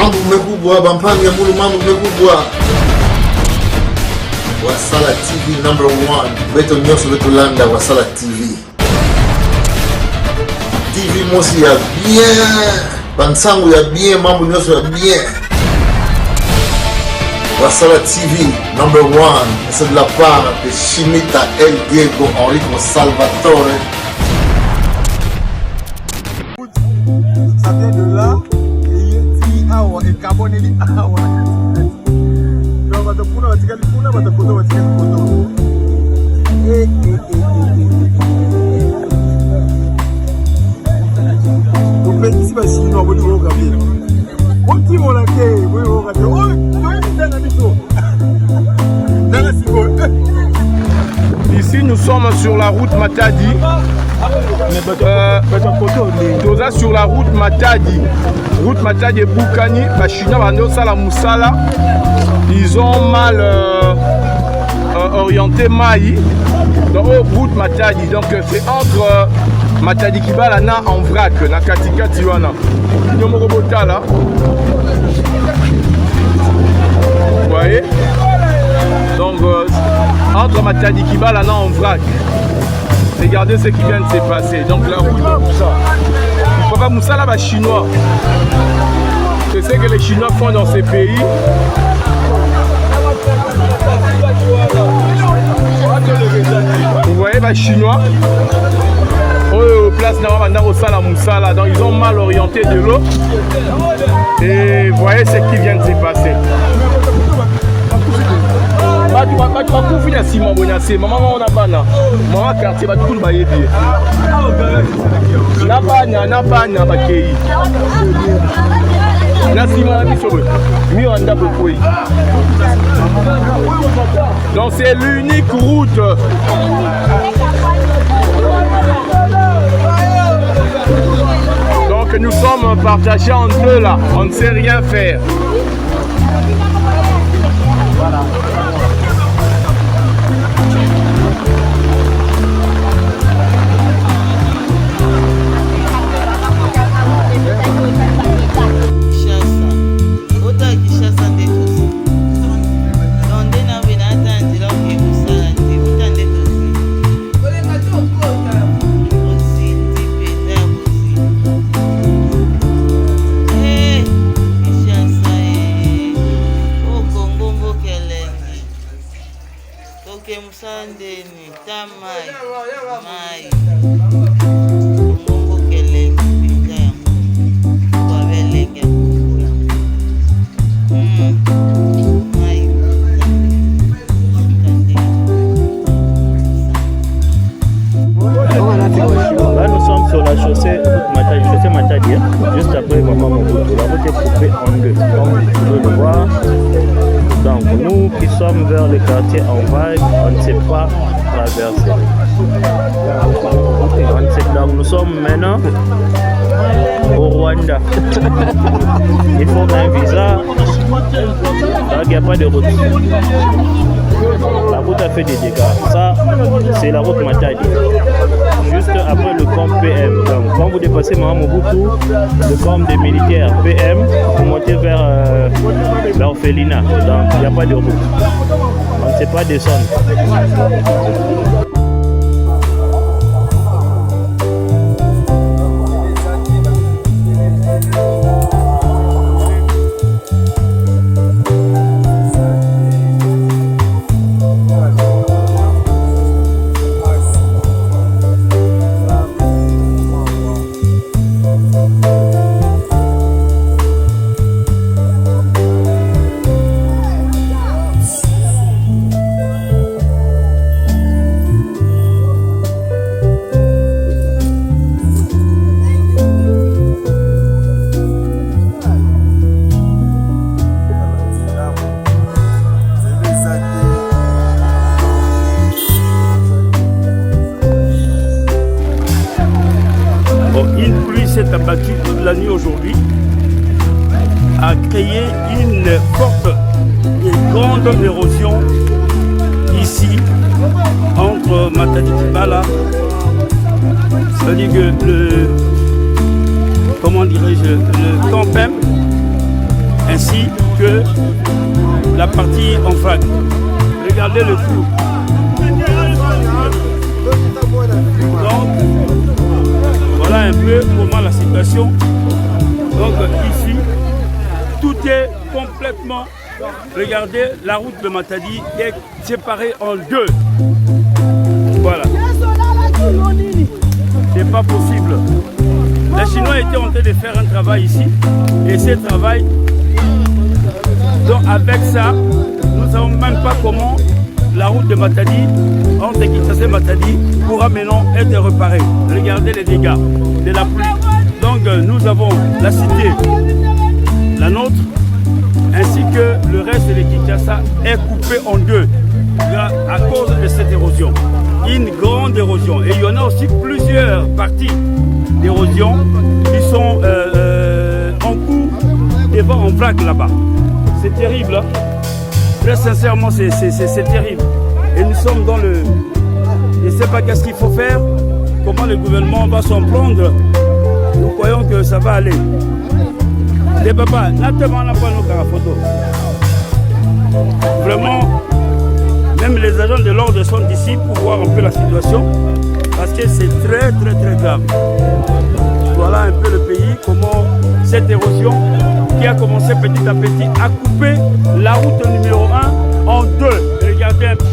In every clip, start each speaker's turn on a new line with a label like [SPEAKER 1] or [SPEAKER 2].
[SPEAKER 1] Mambo mmekubwa, Bampange Mulu, mambo mmekubwa. Wasala TV #1. Beto nyoso beto landa Wasala TV. TV mosi ya bien. Bansangu ya bien, mambo nyoso ya bien. Wasala TV #1. C'est de la part de Chimita El Diego Enrico Salvatore.
[SPEAKER 2] Ça vient de là. Et Kaboneli awa. Non, va te prendre vatikali kuna, va te prendre vatikali kuna. Donc même si basi no boni ho kabila. Oti mona ke, boni ho kabila. Oh, toi tu t'es na biso. Nana siko.
[SPEAKER 3] Ici nous sommes sur la route Matadi. Toza sur la route Matadi. Route Matadi et Boukani, les Chinois la Moussala, ils ont mal orienté Maï. Donc route Matadi, donc c'est entre Matadi Kibala na en vrac, na Katika Tiwana. Nyomorobota là. Vous voyez? Donc entre Matadi Kibala na en vrac. Regardez ce qui vient de se passer. Donc la route Moussa. Papa Moussa là, chinois. C'est ce que les Chinois font dans ces pays. Vous voyez les Chinois. Place Moussa là. Donc ils ont mal orienté de l'eau. Et vous voyez ce qui vient de se passer. Maman on a bana maman quartier ba tout ba yebi na bana ba kei na sima biso mi onda beaucoup. Donc c'est l'unique route. Donc nous sommes partagés en deux là, on ne sait rien faire. Voilà.
[SPEAKER 4] Juste après Maman Mobutu, la route est coupée en deux, comme vous pouvez le voir. Donc nous qui sommes vers le quartier en vague, on ne sait pas traverser. Donc nous sommes maintenant au Rwanda. Il faut un visa, donc il n'y a pas de route. La route a fait des dégâts. Ça, c'est la route Matadi. Juste après le camp PM. Donc, quand vous dépassez Maman Mobutu, le camp des militaires PM, vous montez vers l'orphelinat. Donc, il n'y a pas de route. On ne sait pas descendre.
[SPEAKER 5] s'est abattu toute la nuit aujourd'hui a créé une forte et grande érosion ici entre Matadi Kibala, c'est-à-dire que le, comment dirais-je, le Campem ainsi que la partie en vrac. Regardez le tout. Donc, voilà un peu comment la situation. Donc ici, tout est complètement, regardez, la route de Matadi est séparée en deux. Voilà. C'est pas possible. Les Chinois étaient en train de faire un travail ici. Et ce travail, donc avec ça, nous ne savons même pas comment la route de Matadi, entre Kinshasa et Matadi, pourra maintenant être réparée. Regardez les dégâts de la pluie. Donc nous avons la cité, la nôtre, ainsi que le reste de Kinshasa est coupé en deux à cause de cette érosion. Une grande érosion. Et il y en a aussi plusieurs parties d'érosion qui sont en cours devant en vrac là-bas. C'est terrible. Hein? Très sincèrement, c'est terrible. Et nous sommes dans le... Je ne sais pas qu'est-ce qu'il faut faire, comment le gouvernement va s'en prendre. Nous croyons que ça va aller. Les papas, n'attendons pas nos photos. Vraiment, même les agents de l'ordre sont ici pour voir un peu la situation, parce que c'est très grave. Voilà un peu le pays, comment cette érosion qui a commencé petit à petit a coupé la route numéro 1 en deux. Regardez un peu.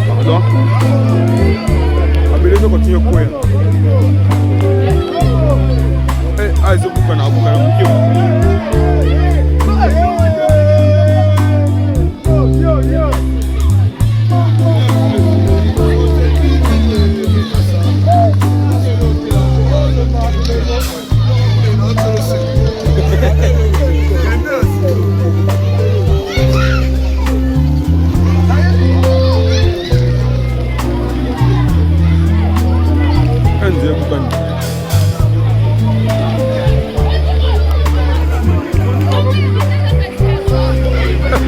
[SPEAKER 2] Pardon? A beleza continue courir. Ah, ils ont coupé un avocat.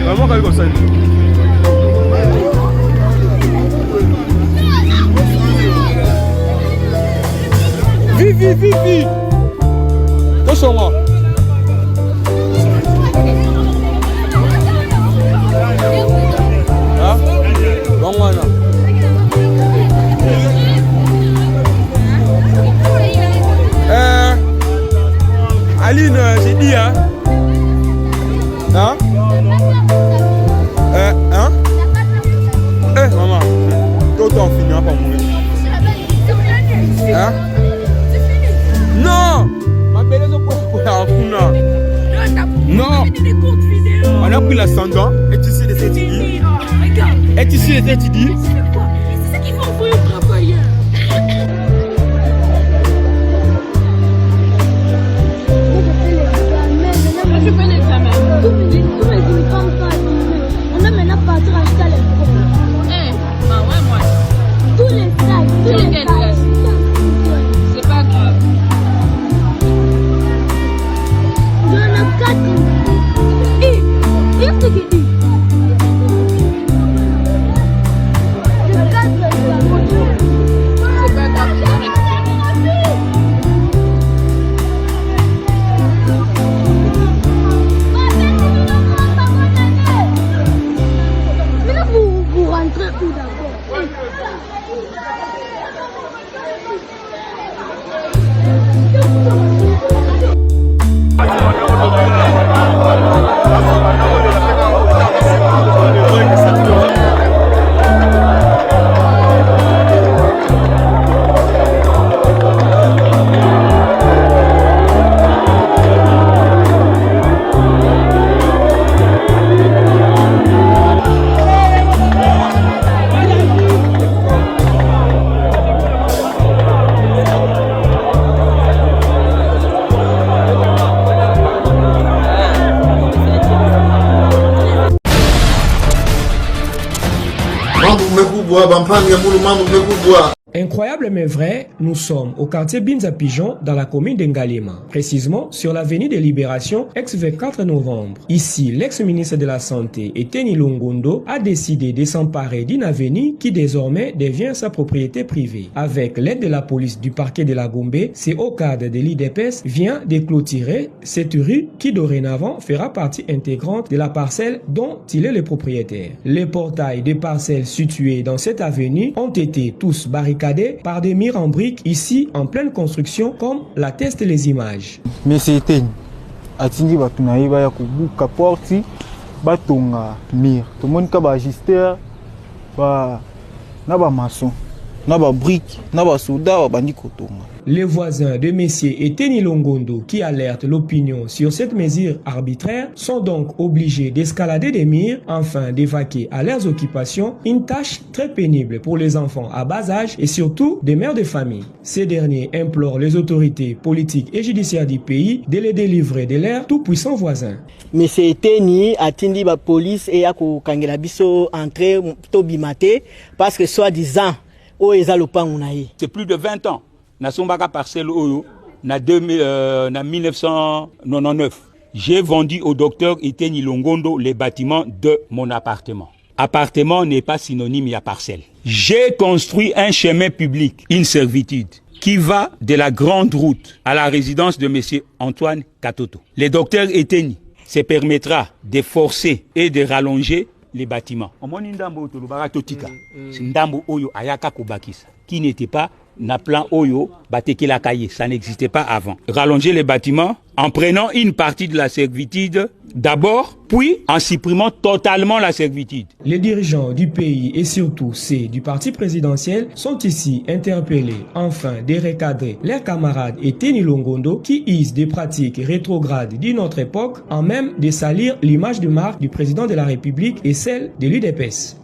[SPEAKER 2] Vraiment quand comme ça. Vivi. Attention-moi. Hein? Bon voilà. Aline, j'ai dit hein? Hein? Hein? Maman, toi on finira par mourir. Hein? Non! Ma belle non! On a pris l'ascendant. Et tu sais les étudiants. Et tu sais les étudiants.
[SPEAKER 1] bampani ya mulu mamu mekubwa.
[SPEAKER 6] Incroyable mais vrai, nous sommes au quartier Binza-Pigeon dans la commune d'Ngalema, précisément sur l'avenue de Libération, ex-24 novembre. Ici, l'ex-ministre de la Santé, Eteni Longondo, a décidé de s'emparer d'une avenue qui désormais devient sa propriété privée. Avec l'aide de la police du parquet de la Gombe, c'est au cadre de l'IDPS vient de clôturer cette rue qui dorénavant fera partie intégrante de la parcelle dont il est le propriétaire. Les portails des parcelles situées dans cette avenue ont été tous barricadés par des murs en briques ici en pleine construction comme l'attestent les images.
[SPEAKER 2] Mais c'était atindi batunayi ba ya kubuka porti batonga mur. Tout le monde ka ba ajuster ba na ba maçon na ba brique na ba soda ba bandi kotonga.
[SPEAKER 6] Les voisins de Messier Eteni Longondo qui alertent l'opinion sur cette mesure arbitraire sont donc obligés d'escalader des murs afin d'évacuer à leurs occupations, une tâche très pénible pour les enfants à bas âge et surtout des mères de famille. Ces derniers implorent les autorités politiques et judiciaires du pays de les délivrer de leurs tout-puissants voisins.
[SPEAKER 7] Messier Eteni atindi ba police et ya ko kangela biso entrer to bimate parce que soi-disant o ezalopangu na ye.
[SPEAKER 5] C'est plus de 20 ans. Nasombaka parcelle Oyo, na 1999. J'ai vendu au docteur Eteni Longondo les bâtiments de mon appartement. Appartement n'est pas synonyme à parcelle. J'ai construit un chemin public, une servitude, qui va de la grande route à la résidence de M. Antoine Katoto. Le docteur Eteni se permettra de forcer et de rallonger les bâtiments. Qui n'était pas na plan Oyo, Batekela Kaye, ça n'existait pas avant. Rallonger les bâtiments en prenant une partie de la servitude d'abord, puis en supprimant totalement la servitude.
[SPEAKER 6] Les dirigeants du pays et surtout ceux du parti présidentiel sont ici interpellés afin de recadrer leurs camarades Eteni Longondo qui usent des pratiques rétrogrades d'une autre époque en même de salir l'image de marque du président de la République et celle de l'UDPS.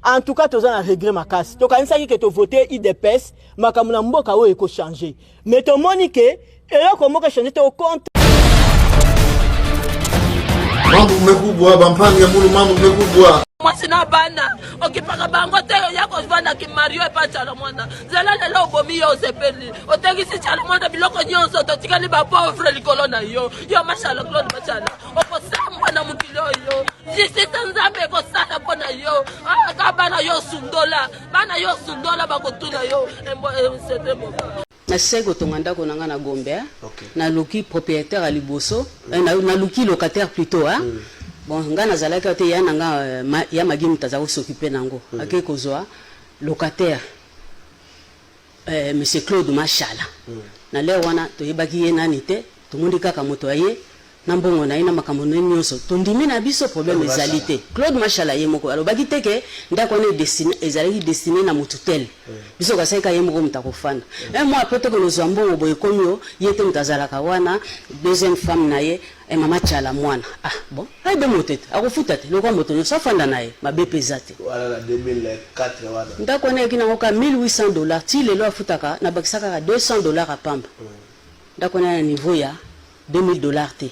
[SPEAKER 7] En tout cas, tu as un regret makasi. Tu as dit que tu as voté IDPS, mais tu as changé. Mais tu as dit que tu as changé ton compte.
[SPEAKER 1] Mambo mekubwa bampani ya mulu mambo mekubwa.
[SPEAKER 8] Mwasina bana, okipaka bango teo yako vana kimario epachala mwana. Zela lelo obomi yo sepeli. Otegisi chala mwana biloko nyonso totikali ba pauvre likolona yo. Yo mashala kloni machala. Okosamba na mukilo yo. Jisi tanzambe kosala pona yo. Ka bana yo sundola. Bana yo sundola bakotuna yo. Embo c'était bon.
[SPEAKER 9] Na sego tonganda ko nanga na Gombe, na luki propriétaire à Liboso, na luki locataire plutôt bon nga nazalaka te ya nanga ya magi mutaza ko s'occuper nango ake kozwa locataire monsieur Claude Machala na leo wana to yebaki ye nani te to mundi kaka moto aye na mbongo na ina makambo nyonso to ndimi na biso problème ezalité Claude Machala ye moko alobaki te ke ndako ne destiné ezalaki destiné na mututel biso ka sai ka ye moko mutakofanda moi après to ko lozwa mbongo boye komyo ye te mutazala ka wana deuxième femme na ye mama Chala mwana bon ay be motete akufuta te loko moto nyonso afanda na ye mabe pesate
[SPEAKER 10] wala na 2004 wana
[SPEAKER 9] ndako ne kina ngoka $1800 ti lelo afutaka na bakisaka ka $200 a pamba ndako na niveau ya $2000 te.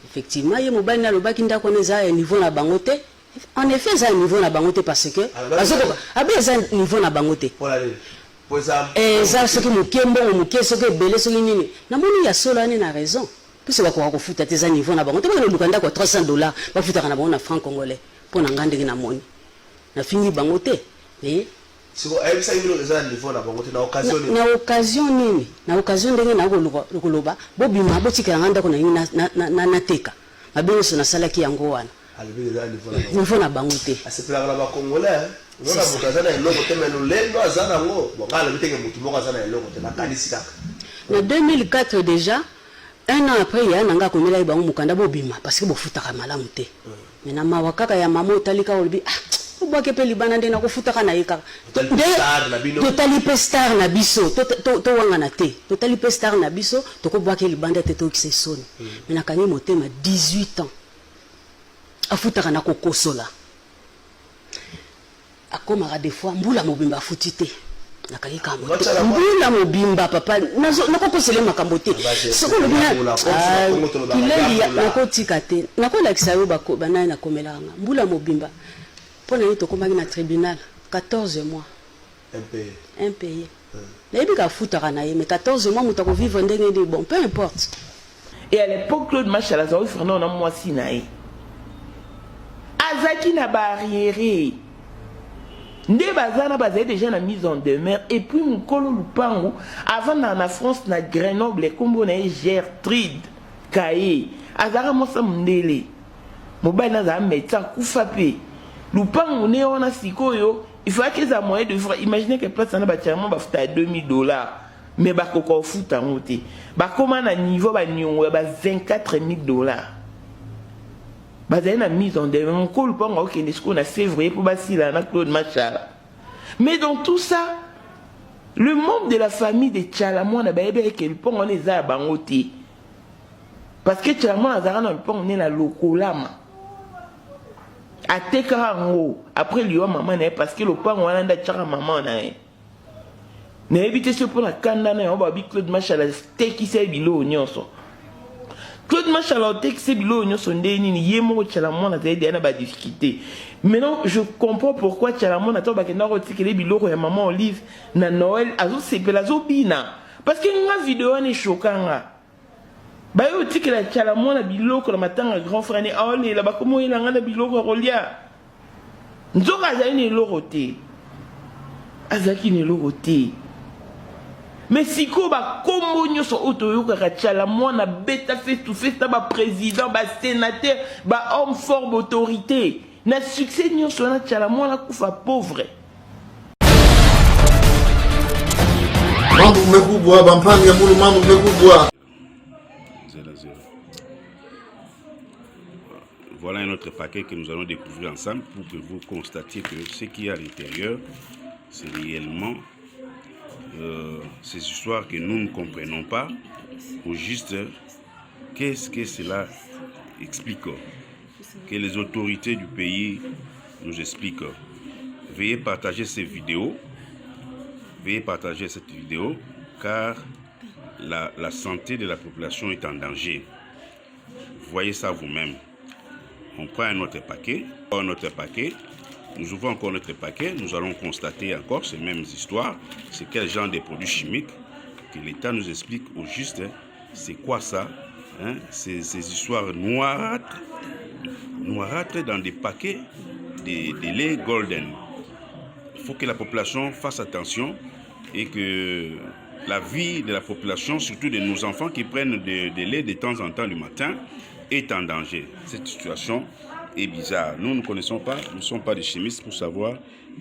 [SPEAKER 9] Effectivement, il y a des gens qui ont un niveau na bangote. En effet, ça a un niveau na bangote parce que ça un niveau na bangote. Et ça ce qui me kembo, me ce que belé ce nini. Na moni ya solane na raison. Puis c'est quoi ko futa tes niveau na bangote. Le lukanda ko $300 ba futa kana bona franc congolais pour na ngande na moni. Na fini bangote. Mais
[SPEAKER 10] siko ayebisa ngilo eza niveau na bangote na occasion nini?
[SPEAKER 9] Na occasion nini? Na occasion ndenge na koloba bobima botika nganda ko na teka. Mabino sona salaki yango wana.
[SPEAKER 10] Alibeza
[SPEAKER 9] niveau na bangote.
[SPEAKER 10] Asepela na ba congolais. Ngona mutazana eloko te melo lendo azana ngo. Bokala bitenge mutu moko azana eloko te na kanisi kaka.
[SPEAKER 9] Na 2004 déjà, un an après ya nanga komela ibango mukanda bobima parce que bofutaka malamu te. Mais na mawakaka ya mama otalika olbi boke pe libana ndena ko futaka na yeka totali pestar na biso to wanga na te totali pestar na biso to ko boke libanda te to kisesoni mais na kanyi motema 18 ans afutaka na kokosola akoma des fois mbula mobimba futite na kayika mbula mobimba papa na kokosele makambo te soko lobina kileli na kotika te na ko lakisa yo bana na komelanga mbula mobimba. Pour nous, on a un tribunal. 14 mois.
[SPEAKER 10] Impayé.
[SPEAKER 9] nayebi ka futaka na ye mais 14 mois moto akovivre ndenge nini bon peu importe.
[SPEAKER 11] Et à l'époque Claude Machala azali frère na mwasi na ye azaki na barrière nde bazana bazali déjà na mise en demeure et puis mukolo lupango avant na France na Grenoble kombo na Gertrude Kaye azara mosa mundele mobali na za médecin kufa pe lupango ne ona sikoyo il faut que ça moyen de imaginer que place na ba tiamon ba futa $2000 mais ba koko futa ngote ba koma na niveau ba nyongo ba $24000 bazali na mise en demeure mukolo lupango okende siko na février pour basila na Claude Machala. Mais dans tout ça le membre de la famille de Tchalamon na baebe ke lupango ne za bangote parce que Tchalamon azara na lupango ne la lokolama ateka ngo après lui maman na parce que lupango wana nda tchaka maman na ye na éviter ce pour la kanda na ba bi Claude Machala teki se bilo nyonso Claude Machala teki se bilo nyonso ndeni ni yemo Tchalamon na tedi na ba difficulté. Maintenant je comprends pourquoi Tchalamon attend ba kenda rotikele bilo ya maman Olive na Noël azo sepela zo bina parce que nga vidéo ne chokanga ba yo tikela Tchalamon na biloko na matanga grand frère ne aole la ba komo ila nga na biloko rolia nzoka azali ne lorote azaki ne lorote mais siko ba kombo nyoso otoyoka ka Tchalamon na beta face to face na ba président ba sénateur ba homme fort d'autorité na succès nyoso na Tchalamon na kufa pauvre
[SPEAKER 1] mambo mekubwa bampani ya mulu mambo mekubwa.
[SPEAKER 12] Voilà un autre paquet que nous allons découvrir ensemble pour que vous constatiez que ce qu'il y a à l'intérieur, c'est réellement ces histoires que nous ne comprenons pas, ou juste qu'est-ce que cela explique, que les autorités du pays nous expliquent. Veuillez partager ces vidéos, car la santé de la population est en danger. Voyez ça vous-même. On prend un autre paquet, nous ouvrons encore notre paquet, nous allons constater encore ces mêmes histoires. C'est quel genre de produits chimiques que l'État nous explique au juste. C'est quoi ça, hein? Ces histoires noirâtres dans des paquets de lait golden. Il faut que la population fasse attention et que la vie de la population, surtout de nos enfants qui prennent de lait de temps en temps du matin, est en danger. Cette situation est bizarre. Nous ne connaissons pas, nous ne sommes pas des chimistes pour savoir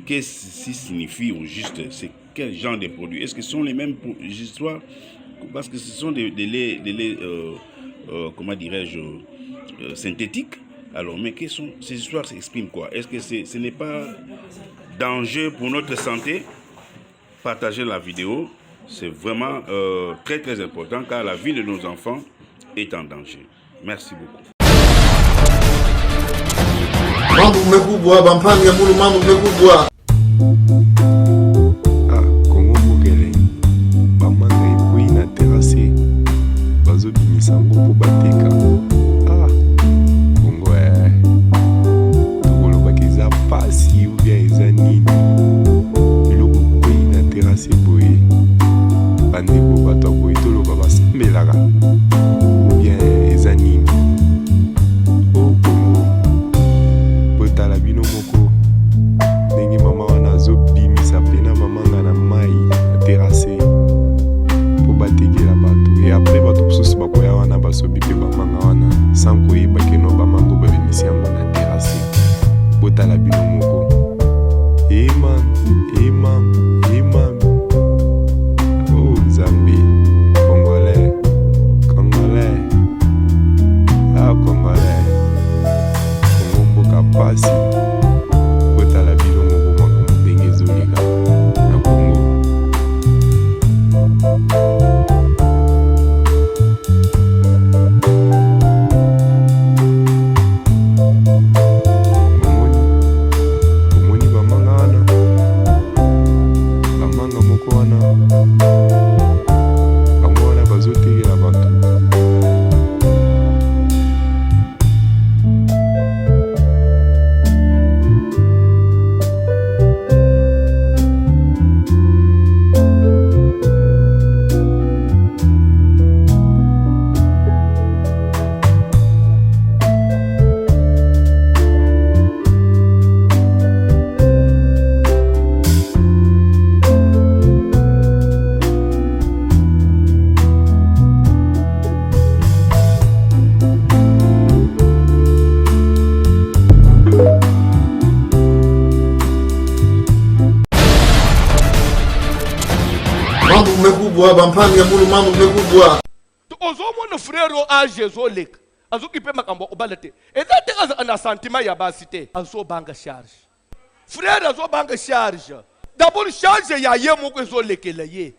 [SPEAKER 12] qu'est-ce que ça signifie au juste. C'est quel genre de produits. Est-ce que ce sont les mêmes histoires? Parce que ce sont des laits comment dirais-je, synthétiques. Alors, mais quelles sont ces histoires s'expriment quoi? Est-ce que ce n'est pas danger pour notre santé? Partagez la vidéo. C'est vraiment très très important car la vie de nos enfants est en danger. Merci beaucoup.
[SPEAKER 1] Mambo mekubwa bampani ya mulu mambo mekubwa.
[SPEAKER 13] Kongo Bokele bamanga ekui na terrasse bazobimisa ngo mpo bateka. Kongo tokolobaka eza pasi ou bien eza nini biloko ekui na terrasse boye bandeko bato ya boye toloba basambelaka ou bien eza nini. Tala bino moko ndenge mama wana azobimisa pena mamanga na mai na terrasse po batekela bato e apres bato mosusu bakoya wana basobi mpe bamanga wana sans koyeba keno bamango babimisi yango na terrasse. Botala bino moko emam oh Nzambe congolais congolais Kongo mboka pasi kotala bilongo bomaka ndenge ezoleka na Kongo. Omoni bamanga wana bamanga moko wana bango wana bazotekela bato.
[SPEAKER 1] Mambo mekubwa, bampani ya mulu mambo mekubwa.
[SPEAKER 3] Ozomona frère age zoleka. Azokipe makambo obalete. Ezate ana sentiment ya basité. Azobanga charge. Frère azobanga charge. D'abord charge ya ye moko ezolekela ye.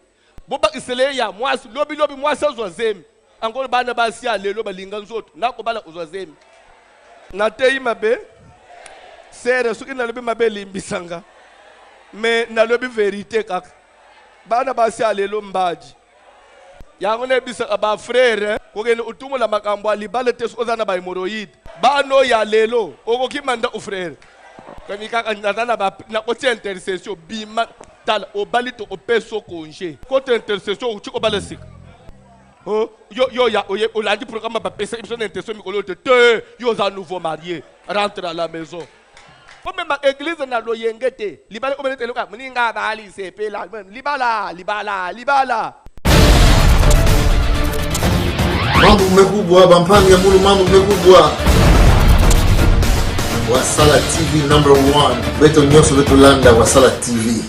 [SPEAKER 3] Boba isele ya mwasi lobi mwasi azozemi. Angolo bana basi ya lelo balinga nzoto. Nako bala uzozemi. Natei mabe. Sere suki na lobi mabe limbisanga. Mais na lobi vérité kaka. Bana basi ya lelo mbaji. Yango ne bisa ba frère ko gene utumo la makambo alibale teso ozana ba hemorrhoid. Bano ya lelo okokimanda u frère. Kani kaka natana ba na koti intercession bima tala obalito opeso congé. Côté intercession uchiko balasika. Oh yo ya olandi programme ba pesa ibso na intercession mikolo te yo za nouveau marié rentre à la maison. Comme ma église na lo yengete libala ko benete loka mninga bali sepela libala.
[SPEAKER 1] Mambo mekubwa, bampani ya mulu mambo mekubwa. Wasala TV #1. Beto nyoso beto landa Wasala TV.